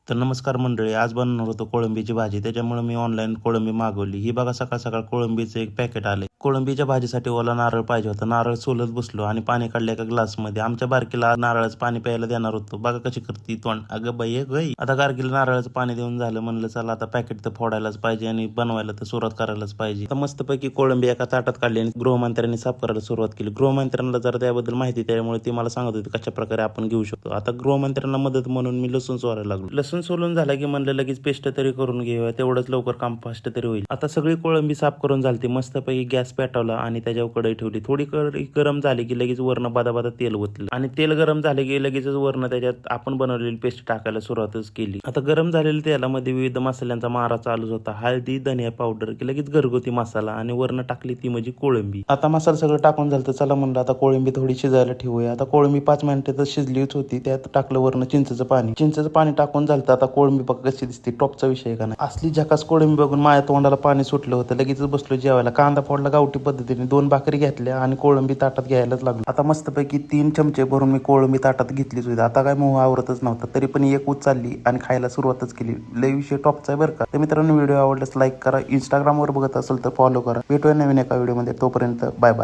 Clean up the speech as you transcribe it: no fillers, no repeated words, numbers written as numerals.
तर नमस्कार मंडळी, आज बनवणार होतो कोळंबीची भाजी. त्याच्यामुळे मी ऑनलाईन कोळंबी मागवली. ही बघा सकाळ सकाळ कोळंबीचं एक पॅकेट आले. कोळंबीच्या भाजीसाठी ओला नारळ पाहिजे होता. नारळ सोलत बसलो आणि पाणी काढलं एका ग्लासमध्ये. आमच्या बारकीला नारळाचं पाणी प्यायला देणार होतो. बघा कशी करते तोंड. अगं बाई गई. आता गारकीला नारळाचं पाणी देऊन झालं. म्हणलं चला आता पॅकेट तर फोडायलाच पाहिजे आणि बनवायला तर सुरुवात करायलाच पाहिजे. आता मस्तपैकी कोळंबी एका ताटात काढली आणि गृहमंत्र्यांनी साफ करायला सुरुवात केली. गृहमंत्र्यांना जरा त्याबद्दल माहिती त्यामुळे ती मला सांगत होती कशा प्रकारे आपण घेऊ शकतो. आता गृहमंत्र्यांना मदत म्हणून मी लसूण सोलायला लागलो. लसूण सोलून झाला की म्हणलं लगेच पेस्ट तरी करून घेऊया, तेवढंच लवकर काम फास्ट तरी होईल. आता सगळी कोळंबी साफ करून झाली. मस्तपैकी गॅस पेटवला आणि त्याच्यावर कढई ठेवली. थोडी कढई गरम झाली की लगेच वरण बदा तेल ओतलं आणि तेल गरम झाले की लगेचच वरण त्याच्यात आपण बनवलेली पेस्ट टाकायला सुरुवातच केली. आता गरम झालेल्या तेलामध्ये विविध मसाल्यांचा मारा चालूच होता. हळदी, धनिया पावडर की लगेच घरगुती मसाला आणि वरण टाकली ती म्हणजे कोळंबी. आता मसाला सगळं टाकून झालं तर चला म्हणलं आता कोळंबी थोडी शिजायला ठेवूया. आता कोळंबी 5 मिनिटातच शिजलीच होती. त्यात टाकलं वरण चिंचेचं पाणी. चिंचेचं पाणी टाकून झालं आता कोळंबी बघा कशी दिसते. टॉपचा विषय का नाही. असली झकास कोळंबी बघून माझ्या तोंडाला पाणी सुटलं होतं. लगेचच बसलो जेवायला. कांदा फोडला गावठी पद्धतीने, 2 भाकरी घेतल्या आणि कोळंबी ताटात घ्यायलाच लागलो. आता मस्तपैकी 3 चमचे भरून मी कोळंबी ताटात घेतलीच होती. आता काय मोह आवरतच नव्हता, तरी पण एक उचलली आणि खायला सुरुवातच केली. लय विषय टॉपचा आहे बरं का. तर मित्रांनो, व्हिडिओ आवडल्यास लाईक करा. इंस्टाग्रामवर बघत असेल तर फॉलो करा. भेटूया नवीन एका व्हिडिओमध्ये. तोपर्यंत बाय बाय.